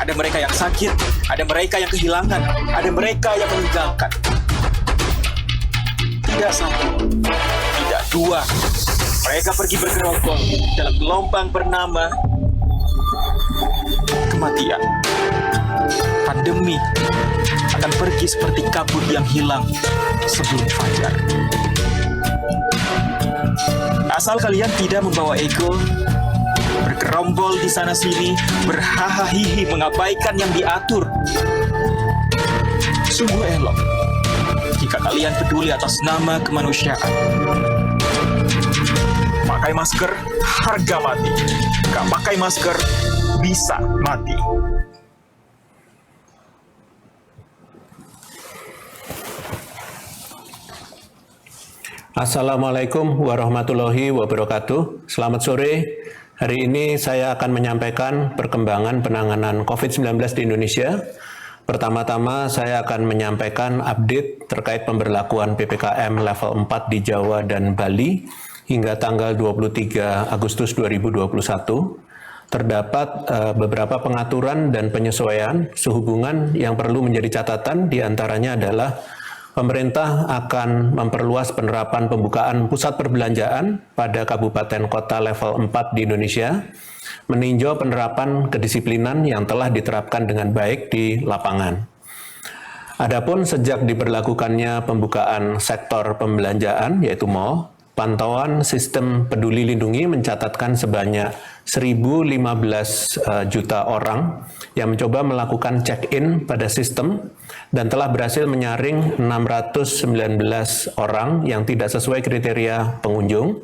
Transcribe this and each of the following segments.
Ada mereka yang sakit, ada mereka yang kehilangan, ada mereka yang meninggalkan. Tidak satu, tidak dua. Mereka pergi bergerombol dalam gelombang bernama kematian. Pandemi akan pergi seperti kabut yang hilang sebelum fajar. Asal kalian tidak membawa ego, bergerombol di sana-sini, berhahaha mengabaikan yang diatur. Sungguh elok jika kalian peduli atas nama kemanusiaan. Pakai masker, harga mati. Gak pakai masker, bisa mati. Assalamualaikum warahmatullahi wabarakatuh. Selamat sore. Hari ini saya akan menyampaikan perkembangan penanganan COVID-19 di Indonesia. Pertama-tama saya akan menyampaikan update terkait pemberlakuan PPKM level 4 di Jawa dan Bali hingga tanggal 23 Agustus 2021. Terdapat beberapa pengaturan dan penyesuaian sehubungan yang perlu menjadi catatan, diantaranya adalah pemerintah akan memperluas penerapan pembukaan pusat perbelanjaan pada kabupaten kota level 4 di Indonesia, meninjau penerapan kedisiplinan yang telah diterapkan dengan baik di lapangan. Adapun sejak diberlakukannya pembukaan sektor pembelanjaan, yaitu mal, pantauan sistem peduli lindungi mencatatkan sebanyak 1.015 juta orang yang mencoba melakukan check-in pada sistem dan telah berhasil menyaring 619 orang yang tidak sesuai kriteria pengunjung.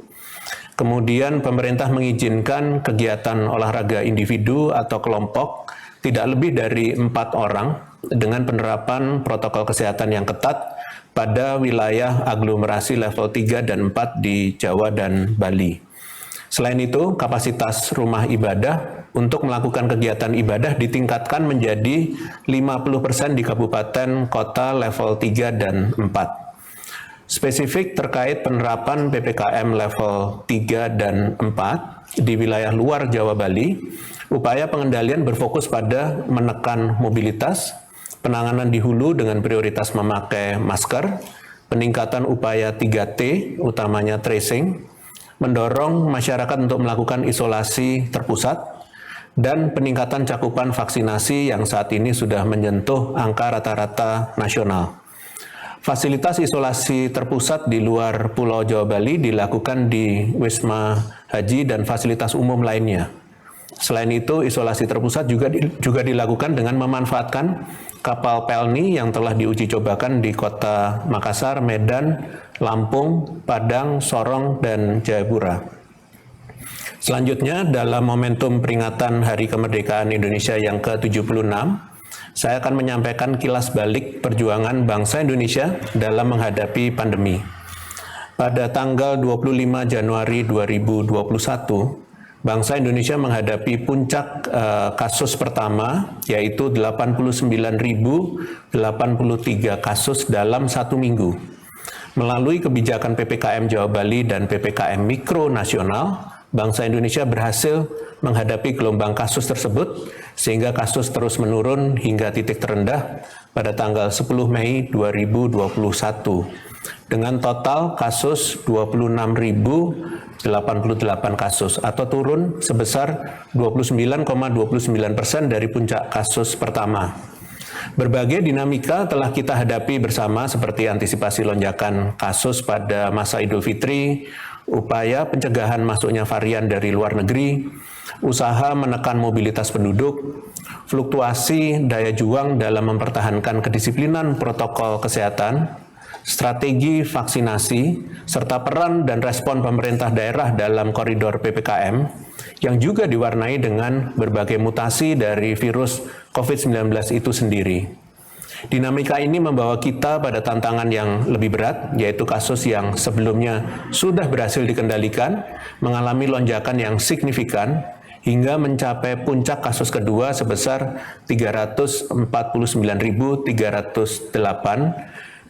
Kemudian pemerintah mengizinkan kegiatan olahraga individu atau kelompok tidak lebih dari 4 orang dengan penerapan protokol kesehatan yang ketat pada wilayah aglomerasi level 3 dan 4 di Jawa dan Bali. Selain itu, kapasitas rumah ibadah untuk melakukan kegiatan ibadah ditingkatkan menjadi 50% di kabupaten kota level 3 dan 4. Spesifik terkait penerapan PPKM level 3 dan 4 di wilayah luar Jawa Bali, upaya pengendalian berfokus pada menekan mobilitas, penanganan di hulu dengan prioritas memakai masker, peningkatan upaya 3T, utamanya tracing, mendorong masyarakat untuk melakukan isolasi terpusat, dan peningkatan cakupan vaksinasi yang saat ini sudah menyentuh angka rata-rata nasional. Fasilitas isolasi terpusat di luar Pulau Jawa Bali dilakukan di Wisma Haji dan fasilitas umum lainnya. Selain itu, isolasi terpusat juga dilakukan dengan memanfaatkan kapal Pelni yang telah diuji cobakan di kota Makassar, Medan, Lampung, Padang, Sorong, dan Jayapura. Selanjutnya, dalam momentum peringatan Hari Kemerdekaan Indonesia yang ke-76, saya akan menyampaikan kilas balik perjuangan bangsa Indonesia dalam menghadapi pandemi. Pada tanggal 25 Januari 2021, bangsa Indonesia menghadapi puncak kasus pertama, yaitu 89.083 kasus dalam 1 minggu. Melalui kebijakan PPKM Jawa Bali dan PPKM Mikro Nasional, bangsa Indonesia berhasil menghadapi gelombang kasus tersebut, sehingga kasus terus menurun hingga titik terendah pada tanggal 10 Mei 2021, dengan total kasus 26.088 kasus, atau turun sebesar 29,29% dari puncak kasus pertama. Berbagai dinamika telah kita hadapi bersama, seperti antisipasi lonjakan kasus pada masa Idul Fitri, upaya pencegahan masuknya varian dari luar negeri, usaha menekan mobilitas penduduk, fluktuasi daya juang dalam mempertahankan kedisiplinan protokol kesehatan, strategi vaksinasi, serta peran dan respon pemerintah daerah dalam koridor PPKM yang juga diwarnai dengan berbagai mutasi dari virus COVID-19 itu sendiri. Dinamika ini membawa kita pada tantangan yang lebih berat, yaitu kasus yang sebelumnya sudah berhasil dikendalikan, mengalami lonjakan yang signifikan, hingga mencapai puncak kasus kedua sebesar 349.308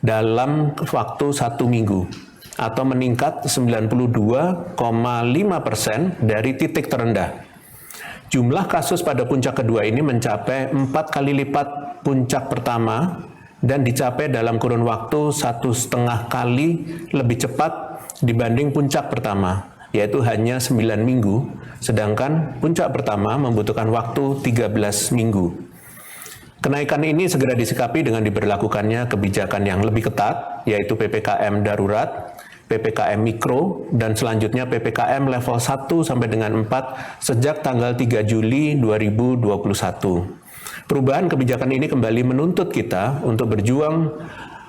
dalam waktu 1 minggu, atau meningkat 92,5% dari titik terendah. Jumlah kasus pada puncak kedua ini mencapai 4 kali lipat puncak pertama dan dicapai dalam kurun waktu 1,5 kali lebih cepat dibanding puncak pertama, yaitu hanya 9 minggu, sedangkan puncak pertama membutuhkan waktu 13 minggu. Kenaikan ini segera disikapi dengan diberlakukannya kebijakan yang lebih ketat, yaitu PPKM darurat, PPKM Mikro, dan selanjutnya PPKM level 1 sampai dengan 4 sejak tanggal 3 Juli 2021. Perubahan kebijakan ini kembali menuntut kita untuk berjuang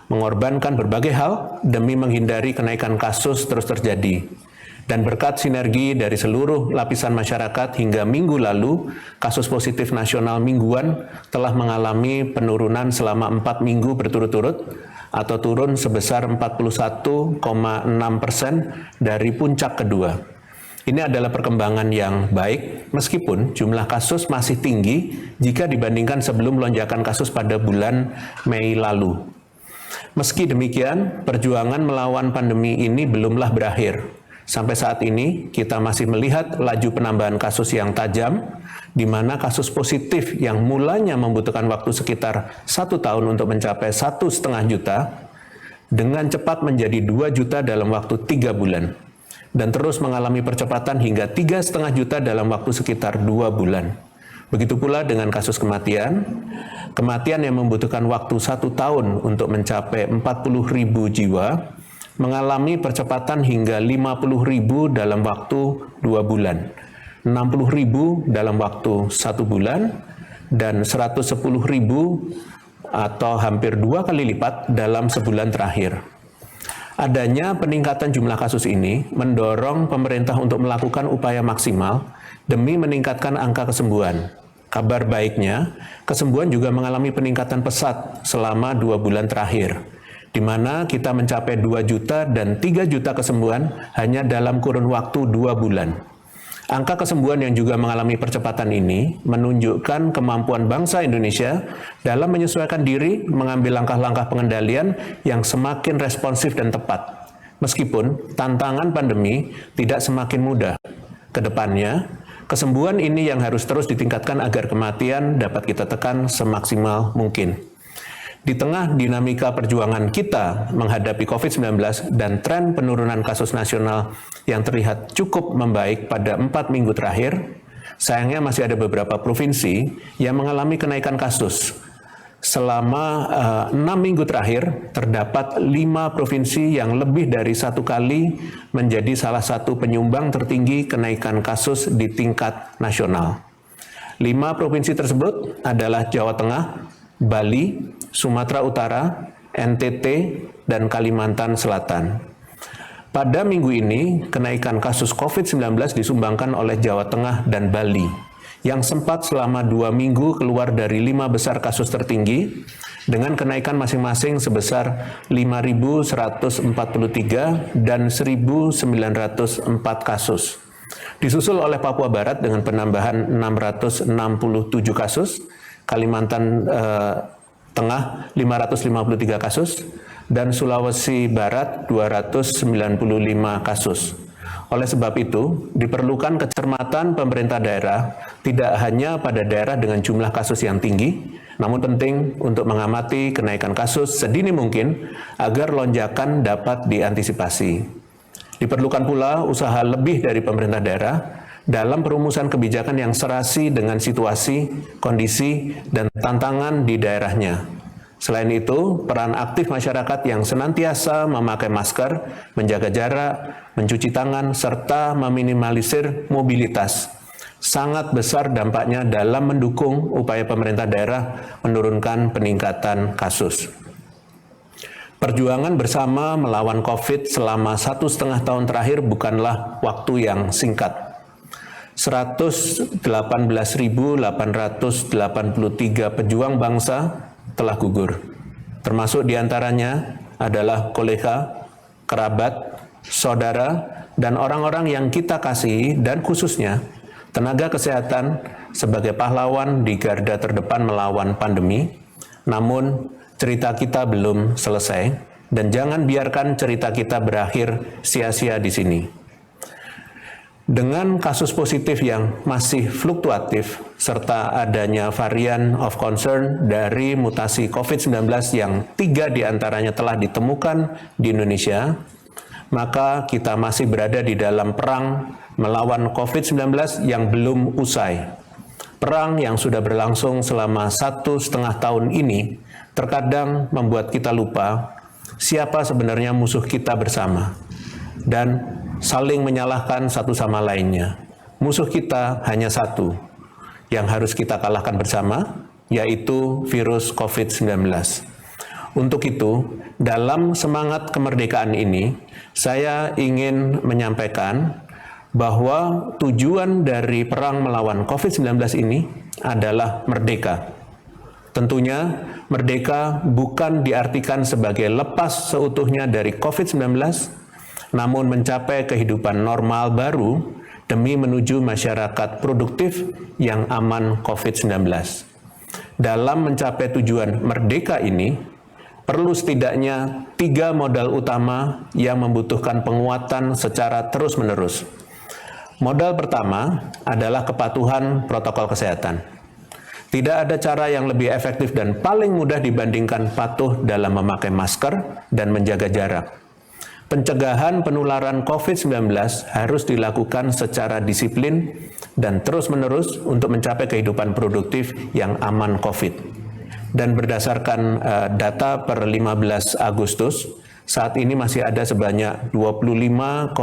mengorbankan berbagai hal demi menghindari kenaikan kasus terus terjadi. Dan berkat sinergi dari seluruh lapisan masyarakat hingga minggu lalu, kasus positif nasional mingguan telah mengalami penurunan selama 4 minggu berturut-turut, atau turun sebesar 41,6% dari puncak kedua. Ini adalah perkembangan yang baik, meskipun jumlah kasus masih tinggi jika dibandingkan sebelum lonjakan kasus pada bulan Mei lalu. Meski demikian, perjuangan melawan pandemi ini belumlah berakhir. Sampai saat ini, kita masih melihat laju penambahan kasus yang tajam, di mana kasus positif yang mulanya membutuhkan waktu sekitar 1 tahun untuk mencapai 1,5 juta, dengan cepat menjadi 2 juta dalam waktu 3 bulan, dan terus mengalami percepatan hingga 3,5 juta dalam waktu sekitar 2 bulan. Begitu pula dengan kasus kematian yang membutuhkan waktu 1 tahun untuk mencapai 40.000 jiwa, mengalami percepatan hingga 50.000 dalam waktu 2 bulan, 60.000 dalam waktu 1 bulan, dan 110.000 atau hampir 2 kali lipat dalam sebulan terakhir. Adanya peningkatan jumlah kasus ini mendorong pemerintah untuk melakukan upaya maksimal demi meningkatkan angka kesembuhan. Kabar baiknya, kesembuhan juga mengalami peningkatan pesat selama 2 bulan terakhir, di mana kita mencapai 2 juta dan 3 juta kesembuhan hanya dalam kurun waktu 2 bulan. Angka kesembuhan yang juga mengalami percepatan ini menunjukkan kemampuan bangsa Indonesia dalam menyesuaikan diri mengambil langkah-langkah pengendalian yang semakin responsif dan tepat. Meskipun tantangan pandemi tidak semakin mudah. Kedepannya, kesembuhan ini yang harus terus ditingkatkan agar kematian dapat kita tekan semaksimal mungkin. Di tengah dinamika perjuangan kita menghadapi COVID-19 dan tren penurunan kasus nasional yang terlihat cukup membaik pada 4 minggu terakhir, sayangnya masih ada beberapa provinsi yang mengalami kenaikan kasus. Selama 6 minggu terakhir, terdapat 5 provinsi yang lebih dari 1 kali menjadi salah satu penyumbang tertinggi kenaikan kasus di tingkat nasional. 5 provinsi tersebut adalah Jawa Tengah, Bali, Sumatera Utara, NTT, dan Kalimantan Selatan. Pada minggu ini, kenaikan kasus COVID-19 disumbangkan oleh Jawa Tengah dan Bali, yang sempat selama 2 minggu keluar dari 5 besar kasus tertinggi, dengan kenaikan masing-masing sebesar 5.143 dan 1.904 kasus. Disusul oleh Papua Barat dengan penambahan 667 kasus, Kalimantan Tengah 553 kasus, dan Sulawesi Barat 295 kasus. Oleh sebab itu, diperlukan kecermatan pemerintah daerah tidak hanya pada daerah dengan jumlah kasus yang tinggi, namun penting untuk mengamati kenaikan kasus sedini mungkin agar lonjakan dapat diantisipasi. Diperlukan pula usaha lebih dari pemerintah daerah dalam perumusan kebijakan yang serasi dengan situasi, kondisi, dan tantangan di daerahnya. Selain itu, peran aktif masyarakat yang senantiasa memakai masker, menjaga jarak, mencuci tangan, serta meminimalisir mobilitas sangat besar dampaknya dalam mendukung upaya pemerintah daerah menurunkan peningkatan kasus. Perjuangan bersama melawan COVID selama 1,5 tahun terakhir bukanlah waktu yang singkat. 118.883 pejuang bangsa telah gugur, termasuk diantaranya adalah kolega, kerabat, saudara, dan orang-orang yang kita kasihi dan khususnya tenaga kesehatan sebagai pahlawan di garda terdepan melawan pandemi. Namun, cerita kita belum selesai dan jangan biarkan cerita kita berakhir sia-sia di sini. Dengan kasus positif yang masih fluktuatif, serta adanya varian of concern dari mutasi COVID-19 yang 3 diantaranya telah ditemukan di Indonesia, maka kita masih berada di dalam perang melawan COVID-19 yang belum usai. Perang yang sudah berlangsung selama 1,5 tahun ini terkadang membuat kita lupa siapa sebenarnya musuh kita bersama dan saling menyalahkan satu sama lainnya. Musuh kita hanya satu yang harus kita kalahkan bersama, yaitu virus COVID-19. Untuk itu, dalam semangat kemerdekaan ini, saya ingin menyampaikan bahwa tujuan dari perang melawan COVID-19 ini adalah merdeka. Tentunya, merdeka bukan diartikan sebagai lepas seutuhnya dari COVID-19, namun mencapai kehidupan normal baru demi menuju masyarakat produktif yang aman COVID-19. Dalam mencapai tujuan merdeka ini, perlu setidaknya 3 modal utama yang membutuhkan penguatan secara terus-menerus. Modal pertama adalah kepatuhan protokol kesehatan. Tidak ada cara yang lebih efektif dan paling mudah dibandingkan patuh dalam memakai masker dan menjaga jarak. Pencegahan penularan COVID-19 harus dilakukan secara disiplin dan terus-menerus untuk mencapai kehidupan produktif yang aman COVID. Dan berdasarkan data per 15 Agustus, saat ini masih ada sebanyak 25,59%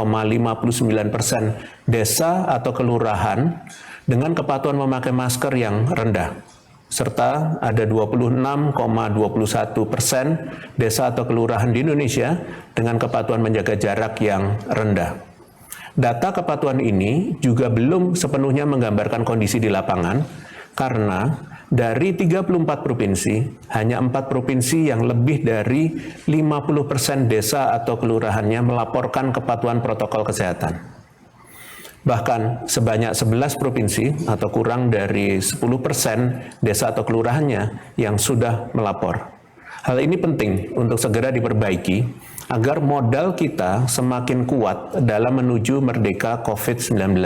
desa atau kelurahan dengan kepatuhan memakai masker yang rendah, serta ada 26,21% desa atau kelurahan di Indonesia dengan kepatuhan menjaga jarak yang rendah. Data kepatuhan ini juga belum sepenuhnya menggambarkan kondisi di lapangan, karena dari 34 provinsi, hanya 4 provinsi yang lebih dari 50% desa atau kelurahannya melaporkan kepatuhan protokol kesehatan. Bahkan sebanyak 11 provinsi atau kurang dari 10% desa atau kelurahannya yang sudah melapor. Hal ini penting untuk segera diperbaiki agar modal kita semakin kuat dalam menuju merdeka COVID-19.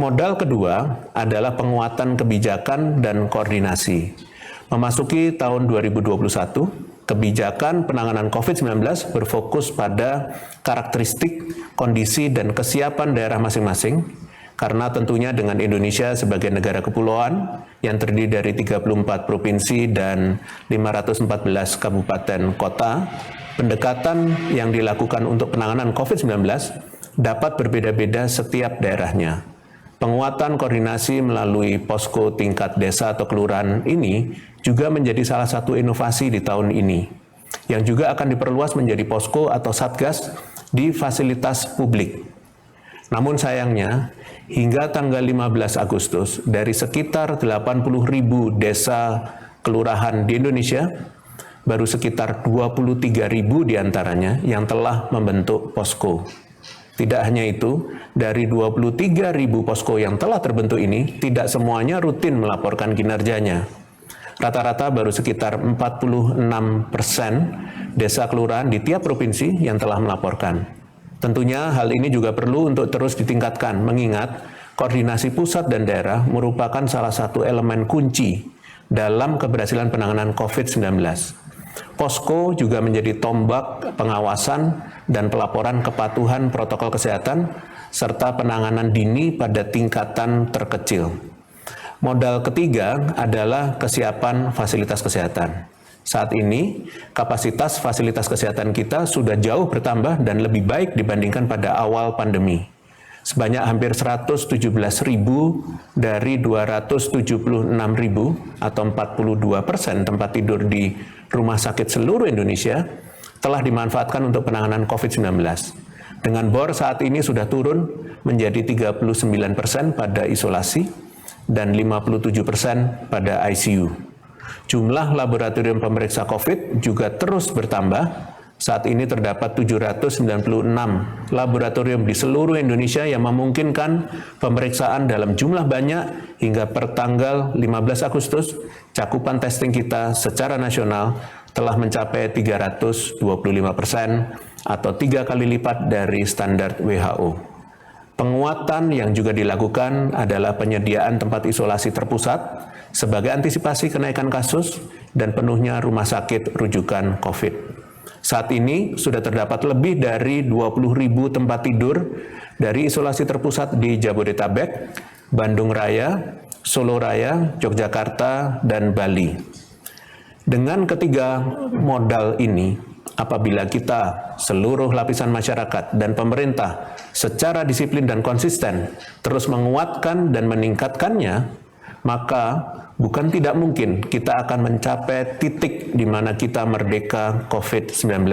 Modal kedua adalah penguatan kebijakan dan koordinasi. Memasuki tahun 2021, kebijakan penanganan COVID-19 berfokus pada karakteristik, kondisi, dan kesiapan daerah masing-masing, karena tentunya dengan Indonesia sebagai negara kepulauan yang terdiri dari 34 provinsi dan 514 kabupaten kota, pendekatan yang dilakukan untuk penanganan COVID-19 dapat berbeda-beda setiap daerahnya. Penguatan koordinasi melalui posko tingkat desa atau kelurahan ini juga menjadi salah satu inovasi di tahun ini, yang juga akan diperluas menjadi posko atau satgas di fasilitas publik. Namun sayangnya, hingga tanggal 15 Agustus, dari sekitar 80.000 desa kelurahan di Indonesia, baru sekitar 23.000 diantaranya yang telah membentuk posko. Tidak hanya itu, dari 23.000 posko yang telah terbentuk ini, tidak semuanya rutin melaporkan kinerjanya. Rata-rata baru sekitar 46% desa kelurahan di tiap provinsi yang telah melaporkan. Tentunya hal ini juga perlu untuk terus ditingkatkan, mengingat koordinasi pusat dan daerah merupakan salah satu elemen kunci dalam keberhasilan penanganan COVID-19. Posko juga menjadi tombak pengawasan dan pelaporan kepatuhan protokol kesehatan serta penanganan dini pada tingkatan terkecil. Modal ketiga adalah kesiapan fasilitas kesehatan. Saat ini, kapasitas fasilitas kesehatan kita sudah jauh bertambah dan lebih baik dibandingkan pada awal pandemi. Sebanyak hampir 117.000 dari 276.000 atau 42% tempat tidur di rumah sakit seluruh Indonesia telah dimanfaatkan untuk penanganan COVID-19. Dengan bor saat ini sudah turun menjadi 39% pada isolasi dan 57% pada ICU. Jumlah laboratorium pemeriksa COVID juga terus bertambah. Saat ini terdapat 796 laboratorium di seluruh Indonesia yang memungkinkan pemeriksaan dalam jumlah banyak hingga per tanggal 15 Agustus, cakupan testing kita secara nasional telah mencapai 325% atau 3 kali lipat dari standar WHO. Penguatan yang juga dilakukan adalah penyediaan tempat isolasi terpusat sebagai antisipasi kenaikan kasus dan penuhnya rumah sakit rujukan COVID. Saat ini sudah terdapat lebih dari 20.000 tempat tidur dari isolasi terpusat di Jabodetabek, Bandung Raya, Solo Raya, Yogyakarta, dan Bali. Dengan ketiga modal ini, apabila kita, seluruh lapisan masyarakat dan pemerintah secara disiplin dan konsisten terus menguatkan dan meningkatkannya, maka bukan tidak mungkin kita akan mencapai titik di mana kita merdeka COVID-19,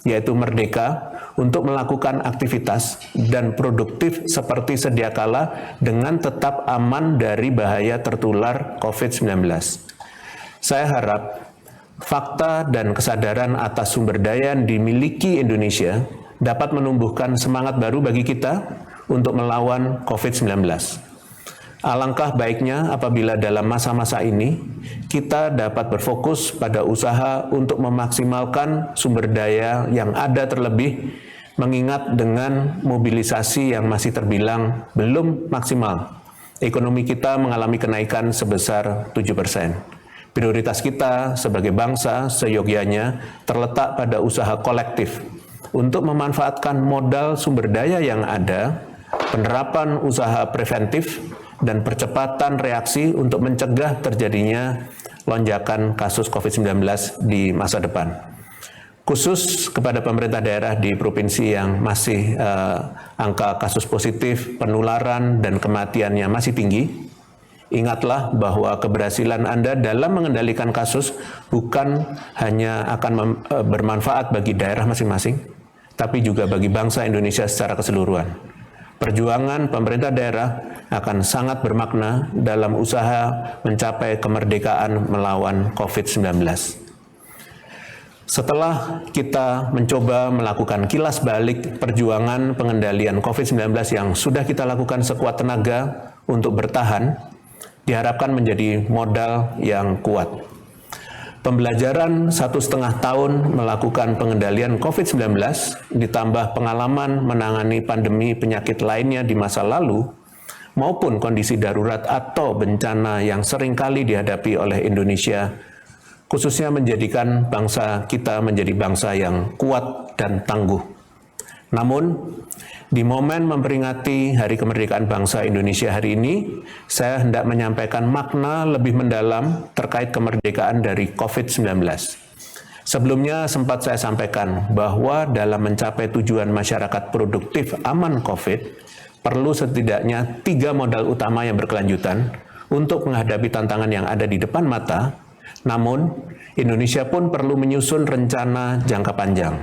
yaitu merdeka untuk melakukan aktivitas dan produktif seperti sedia kala dengan tetap aman dari bahaya tertular COVID-19. Saya harap fakta dan kesadaran atas sumber daya yang dimiliki Indonesia dapat menumbuhkan semangat baru bagi kita untuk melawan COVID-19. Alangkah baiknya apabila dalam masa-masa ini kita dapat berfokus pada usaha untuk memaksimalkan sumber daya yang ada terlebih, mengingat dengan mobilisasi yang masih terbilang belum maksimal. Ekonomi kita mengalami kenaikan sebesar 7%. Prioritas kita sebagai bangsa seyogyanya terletak pada usaha kolektif untuk memanfaatkan modal sumber daya yang ada, penerapan usaha preventif, dan percepatan reaksi untuk mencegah terjadinya lonjakan kasus COVID-19 di masa depan. Khusus kepada pemerintah daerah di provinsi yang masih angka kasus positif, penularan, dan kematiannya masih tinggi, ingatlah bahwa keberhasilan Anda dalam mengendalikan kasus bukan hanya akan bermanfaat bagi daerah masing-masing, tapi juga bagi bangsa Indonesia secara keseluruhan. Perjuangan pemerintah daerah akan sangat bermakna dalam usaha mencapai kemerdekaan melawan COVID-19. Setelah kita mencoba melakukan kilas balik perjuangan pengendalian COVID-19 yang sudah kita lakukan sekuat tenaga untuk bertahan, diharapkan menjadi modal yang kuat. Pembelajaran 1,5 tahun melakukan pengendalian COVID-19 ditambah pengalaman menangani pandemi penyakit lainnya di masa lalu maupun kondisi darurat atau bencana yang seringkali dihadapi oleh Indonesia, khususnya menjadikan bangsa kita menjadi bangsa yang kuat dan tangguh. Namun, di momen memperingati Hari Kemerdekaan Bangsa Indonesia hari ini, saya hendak menyampaikan makna lebih mendalam terkait kemerdekaan dari COVID-19. Sebelumnya sempat saya sampaikan bahwa dalam mencapai tujuan masyarakat produktif aman COVID, perlu setidaknya 3 modal utama yang berkelanjutan untuk menghadapi tantangan yang ada di depan mata. Namun, Indonesia pun perlu menyusun rencana jangka panjang.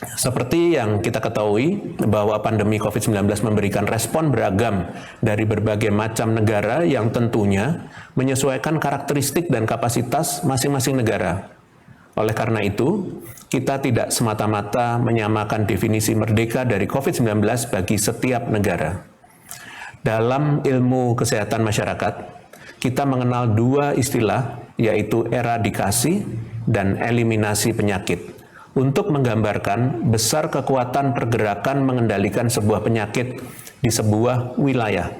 Seperti yang kita ketahui bahwa pandemi COVID-19 memberikan respon beragam dari berbagai macam negara yang tentunya menyesuaikan karakteristik dan kapasitas masing-masing negara. Oleh karena itu, kita tidak semata-mata menyamakan definisi merdeka dari COVID-19 bagi setiap negara. Dalam ilmu kesehatan masyarakat, kita mengenal 2 istilah, yaitu eradikasi dan eliminasi penyakit, untuk menggambarkan besar kekuatan pergerakan mengendalikan sebuah penyakit di sebuah wilayah.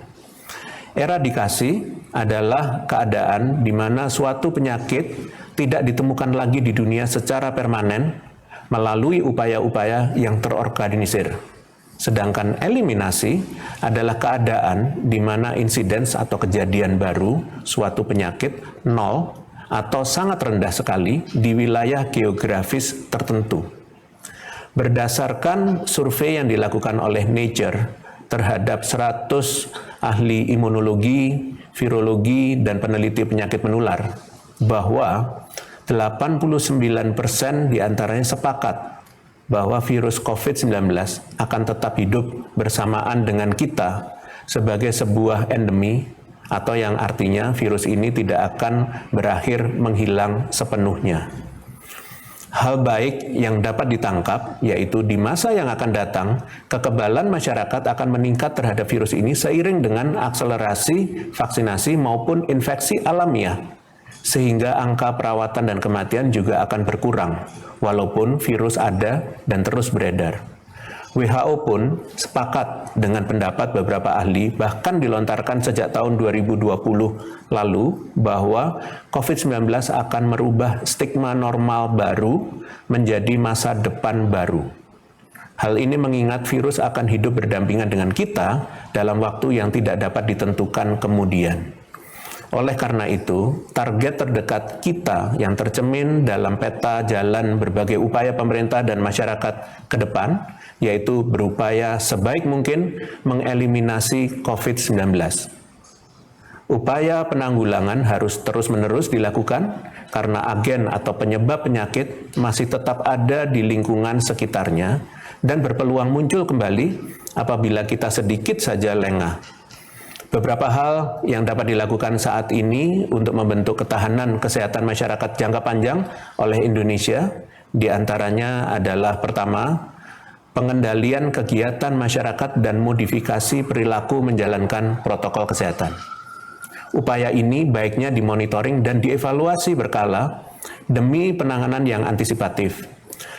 Eradikasi adalah keadaan di mana suatu penyakit tidak ditemukan lagi di dunia secara permanen melalui upaya-upaya yang terorganisir. Sedangkan eliminasi adalah keadaan di mana insiden atau kejadian baru suatu penyakit nol atau sangat rendah sekali di wilayah geografis tertentu. Berdasarkan survei yang dilakukan oleh Nature terhadap 100 ahli imunologi, virologi, dan peneliti penyakit menular, bahwa 89% diantaranya sepakat bahwa virus COVID-19 akan tetap hidup bersamaan dengan kita sebagai sebuah endemi, atau yang artinya virus ini tidak akan berakhir menghilang sepenuhnya. Hal baik yang dapat ditangkap yaitu di masa yang akan datang, kekebalan masyarakat akan meningkat terhadap virus ini seiring dengan akselerasi vaksinasi maupun infeksi alamiah, sehingga angka perawatan dan kematian juga akan berkurang, walaupun virus ada dan terus beredar. WHO pun sepakat dengan pendapat beberapa ahli, bahkan dilontarkan sejak tahun 2020 lalu, bahwa COVID-19 akan merubah stigma normal baru menjadi masa depan baru. Hal ini mengingat virus akan hidup berdampingan dengan kita dalam waktu yang tidak dapat ditentukan kemudian. Oleh karena itu, target terdekat kita yang tercermin dalam peta jalan berbagai upaya pemerintah dan masyarakat ke depan, yaitu berupaya sebaik mungkin mengeliminasi COVID-19. Upaya penanggulangan harus terus-menerus dilakukan karena agen atau penyebab penyakit masih tetap ada di lingkungan sekitarnya dan berpeluang muncul kembali apabila kita sedikit saja lengah. Beberapa hal yang dapat dilakukan saat ini untuk membentuk ketahanan kesehatan masyarakat jangka panjang oleh Indonesia, diantaranya adalah pertama, pengendalian kegiatan masyarakat dan modifikasi perilaku menjalankan protokol kesehatan. Upaya ini baiknya dimonitoring dan dievaluasi berkala demi penanganan yang antisipatif.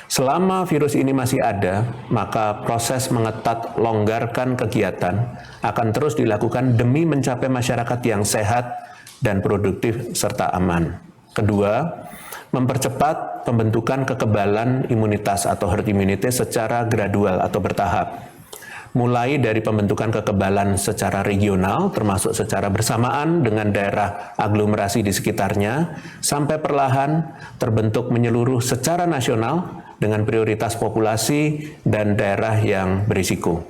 Selama virus ini masih ada, maka proses mengetat longgarkan kegiatan akan terus dilakukan demi mencapai masyarakat yang sehat dan produktif serta aman. Kedua, mempercepat pembentukan kekebalan imunitas atau herd immunity secara gradual atau bertahap. Mulai dari pembentukan kekebalan secara regional, termasuk secara bersamaan dengan daerah aglomerasi di sekitarnya, sampai perlahan terbentuk menyeluruh secara nasional dengan prioritas populasi dan daerah yang berisiko.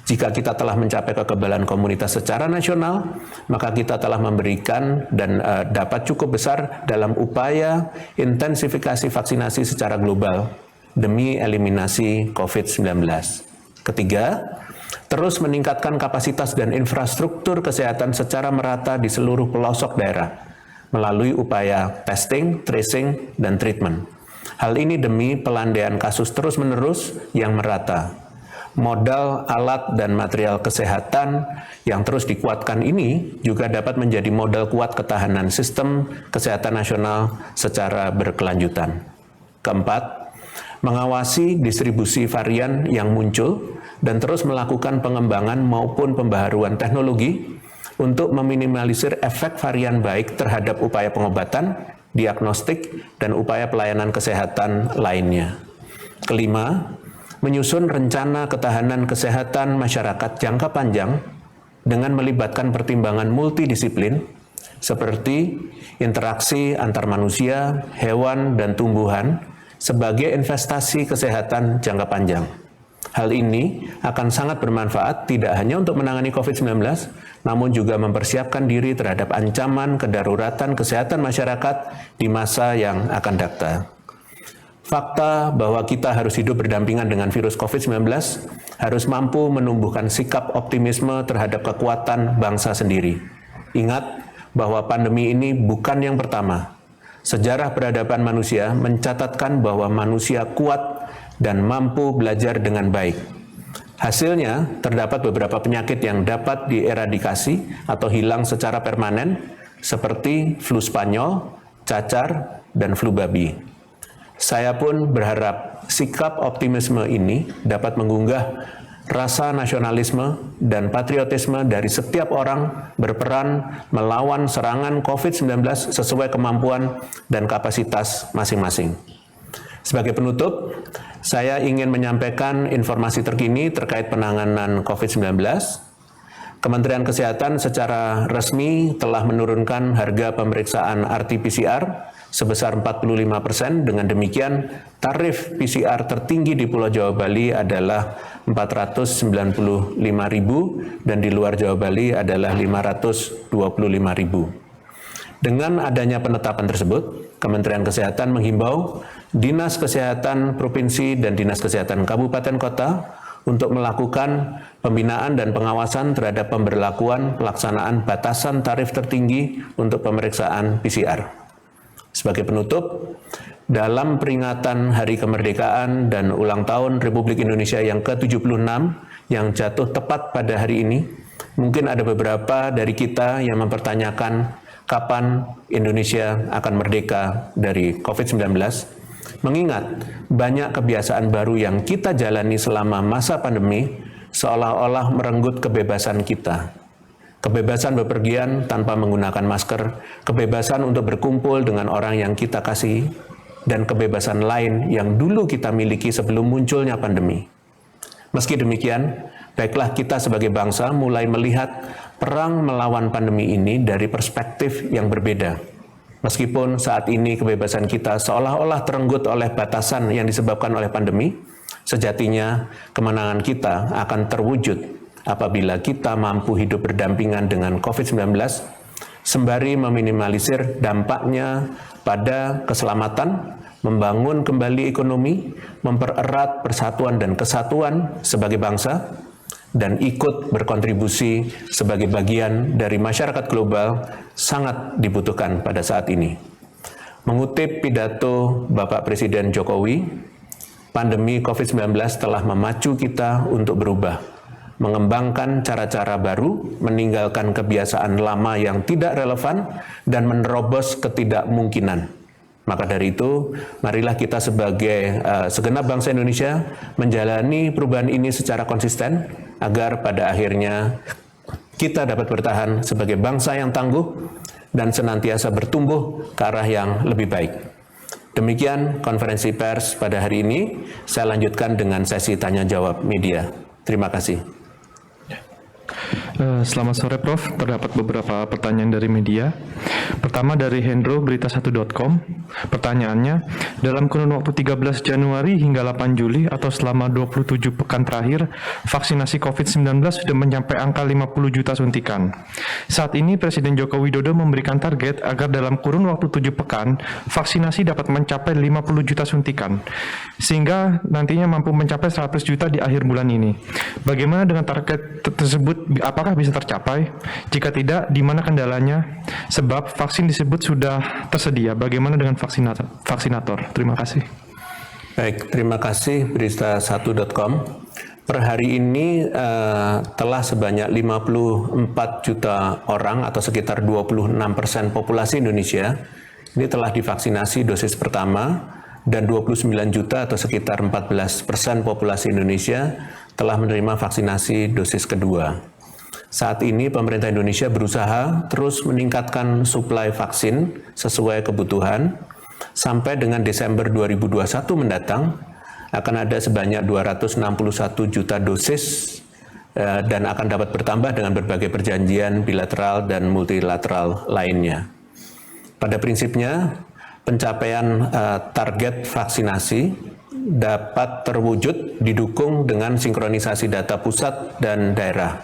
Jika kita telah mencapai kekebalan komunitas secara nasional, maka kita telah memberikan dan dapat cukup besar dalam upaya intensifikasi vaksinasi secara global demi eliminasi COVID-19. Ketiga, terus meningkatkan kapasitas dan infrastruktur kesehatan secara merata di seluruh pelosok daerah melalui upaya testing, tracing, dan treatment. Hal ini demi pelandaian kasus terus-menerus yang merata. Modal, alat, dan material kesehatan yang terus dikuatkan ini juga dapat menjadi modal kuat ketahanan sistem kesehatan nasional secara berkelanjutan. Keempat, mengawasi distribusi varian yang muncul dan terus melakukan pengembangan maupun pembaharuan teknologi untuk meminimalisir efek varian baik terhadap upaya pengobatan, diagnostik, dan upaya pelayanan kesehatan lainnya. Kelima, menyusun rencana ketahanan kesehatan masyarakat jangka panjang dengan melibatkan pertimbangan multidisiplin seperti interaksi antar manusia, hewan, dan tumbuhan sebagai investasi kesehatan jangka panjang. Hal ini akan sangat bermanfaat tidak hanya untuk menangani COVID-19, namun juga mempersiapkan diri terhadap ancaman kedaruratan kesehatan masyarakat di masa yang akan datang. Fakta bahwa kita harus hidup berdampingan dengan virus COVID-19 harus mampu menumbuhkan sikap optimisme terhadap kekuatan bangsa sendiri. Ingat bahwa pandemi ini bukan yang pertama. Sejarah peradaban manusia mencatatkan bahwa manusia kuat dan mampu belajar dengan baik. Hasilnya, terdapat beberapa penyakit yang dapat dieradikasi atau hilang secara permanen, seperti flu Spanyol, cacar, dan flu babi. Saya pun berharap sikap optimisme ini dapat mengunggah rasa nasionalisme dan patriotisme dari setiap orang berperan melawan serangan COVID-19 sesuai kemampuan dan kapasitas masing-masing. Sebagai penutup, saya ingin menyampaikan informasi terkini terkait penanganan COVID-19. Kementerian Kesehatan secara resmi telah menurunkan harga pemeriksaan RT-PCR sebesar 45%. Dengan demikian, tarif PCR tertinggi di Pulau Jawa Bali adalah 495.000 dan di luar Jawa Bali adalah 525.000. Dengan adanya penetapan tersebut, Kementerian Kesehatan menghimbau Dinas Kesehatan Provinsi dan Dinas Kesehatan Kabupaten Kota untuk melakukan pembinaan dan pengawasan terhadap pemberlakuan pelaksanaan batasan tarif tertinggi untuk pemeriksaan PCR. Sebagai penutup, dalam peringatan Hari Kemerdekaan dan ulang tahun Republik Indonesia yang ke-76 yang jatuh tepat pada hari ini, mungkin ada beberapa dari kita yang mempertanyakan kapan Indonesia akan merdeka dari COVID-19. Mengingat banyak kebiasaan baru yang kita jalani selama masa pandemi seolah-olah merenggut kebebasan kita. Kebebasan bepergian tanpa menggunakan masker, kebebasan untuk berkumpul dengan orang yang kita kasih, dan kebebasan lain yang dulu kita miliki sebelum munculnya pandemi. Meski demikian, baiklah kita sebagai bangsa mulai melihat perang melawan pandemi ini dari perspektif yang berbeda. Meskipun saat ini kebebasan kita seolah-olah terenggut oleh batasan yang disebabkan oleh pandemi, sejatinya kemenangan kita akan terwujud apabila kita mampu hidup berdampingan dengan COVID-19, sembari meminimalisir dampaknya pada keselamatan, membangun kembali ekonomi, mempererat persatuan dan kesatuan sebagai bangsa, dan ikut berkontribusi sebagai bagian dari masyarakat global sangat dibutuhkan pada saat ini. Mengutip pidato Bapak Presiden Jokowi, pandemi COVID-19 telah memacu kita untuk berubah, mengembangkan cara-cara baru, meninggalkan kebiasaan lama yang tidak relevan, dan menerobos ketidakmungkinan. Maka dari itu, marilah kita sebagai segenap bangsa Indonesia menjalani perubahan ini secara konsisten, agar pada akhirnya kita dapat bertahan sebagai bangsa yang tangguh dan senantiasa bertumbuh ke arah yang lebih baik. Demikian konferensi pers pada hari ini. Saya lanjutkan dengan sesi tanya-jawab media. Terima kasih. Selamat sore Prof, terdapat beberapa pertanyaan dari media. Pertama dari Hendro, berita1.com. Pertanyaannya, dalam kurun waktu 13 Januari hingga 8 Juli atau selama 27 pekan terakhir, vaksinasi COVID-19 sudah mencapai angka 50 juta suntikan. Saat ini Presiden Joko Widodo memberikan target agar dalam kurun waktu 7 pekan, vaksinasi dapat mencapai 50 juta suntikan, sehingga nantinya mampu mencapai 100 juta di akhir bulan ini. Bagaimana dengan target tersebut? Apakah bisa tercapai? Jika tidak, di mana kendalanya? Sebab vaksin disebut sudah tersedia. Bagaimana dengan vaksinator? Terima kasih. Baik, terima kasih berita1.com. Per hari ini telah sebanyak 54 juta orang atau sekitar 26% populasi Indonesia ini telah divaksinasi dosis pertama, dan 29 juta atau sekitar 14% populasi Indonesia telah menerima vaksinasi dosis kedua. Saat ini pemerintah Indonesia berusaha terus meningkatkan suplai vaksin sesuai kebutuhan. Sampai dengan Desember 2021 mendatang akan ada sebanyak 261 juta dosis dan akan dapat bertambah dengan berbagai perjanjian bilateral dan multilateral lainnya. Pada prinsipnya, pencapaian target vaksinasi dapat terwujud didukung dengan sinkronisasi data pusat dan daerah.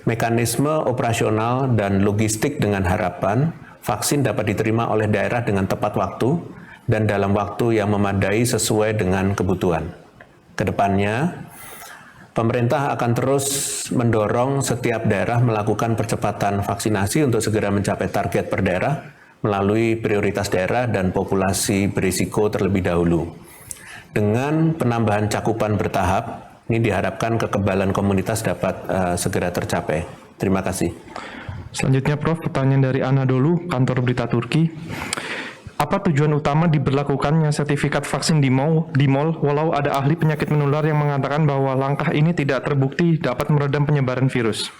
Mekanisme operasional dan logistik dengan harapan vaksin dapat diterima oleh daerah dengan tepat waktu dan dalam waktu yang memadai sesuai dengan kebutuhan. Kedepannya, pemerintah akan terus mendorong setiap daerah melakukan percepatan vaksinasi untuk segera mencapai target per daerah melalui prioritas daerah dan populasi berisiko terlebih dahulu. Dengan penambahan cakupan bertahap, ini diharapkan kekebalan komunitas dapat segera tercapai. Terima kasih. Selanjutnya Prof, pertanyaan dari Anadolu, kantor berita Turki. Apa tujuan utama diberlakukannya sertifikat vaksin di mall, walau ada ahli penyakit menular yang mengatakan bahwa langkah ini tidak terbukti dapat meredam penyebaran virus?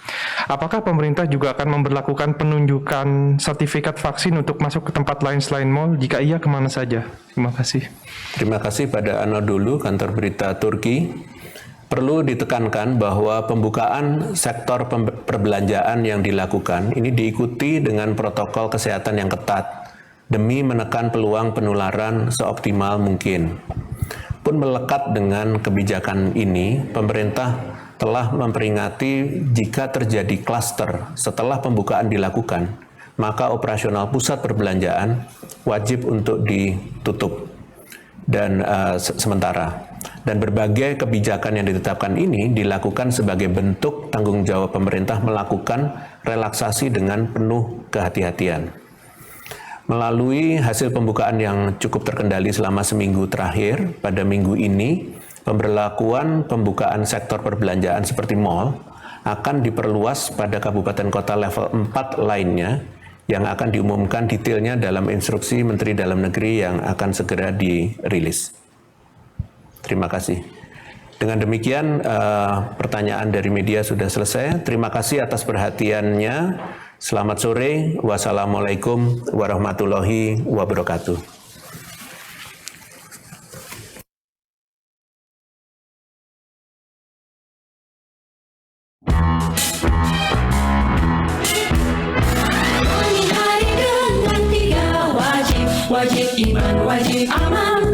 Apakah pemerintah juga akan memberlakukan penunjukan sertifikat vaksin untuk masuk ke tempat lain selain mall? Jika iya, kemana saja? Terima kasih. Terima kasih pada Anadolu, kantor berita Turki. Perlu ditekankan bahwa pembukaan sektor perbelanjaan yang dilakukan ini diikuti dengan protokol kesehatan yang ketat demi menekan peluang penularan seoptimal mungkin. Pun melekat dengan kebijakan ini, pemerintah telah memperingati jika terjadi klaster setelah pembukaan dilakukan, maka operasional pusat perbelanjaan wajib untuk ditutup dan sementara. Dan berbagai kebijakan yang ditetapkan ini dilakukan sebagai bentuk tanggung jawab pemerintah melakukan relaksasi dengan penuh kehati-hatian. Melalui hasil pembukaan yang cukup terkendali selama seminggu terakhir, pada minggu ini, pemberlakuan pembukaan sektor perbelanjaan seperti mal akan diperluas pada kabupaten kota level 4 lainnya yang akan diumumkan detailnya dalam instruksi Menteri Dalam Negeri yang akan segera dirilis. Terima kasih. Dengan demikian, pertanyaan dari media sudah selesai. Terima kasih atas perhatiannya. Selamat sore. Wassalamualaikum warahmatullahi wabarakatuh. Hari dengan tiga wajib, wajib iman, wajib amal.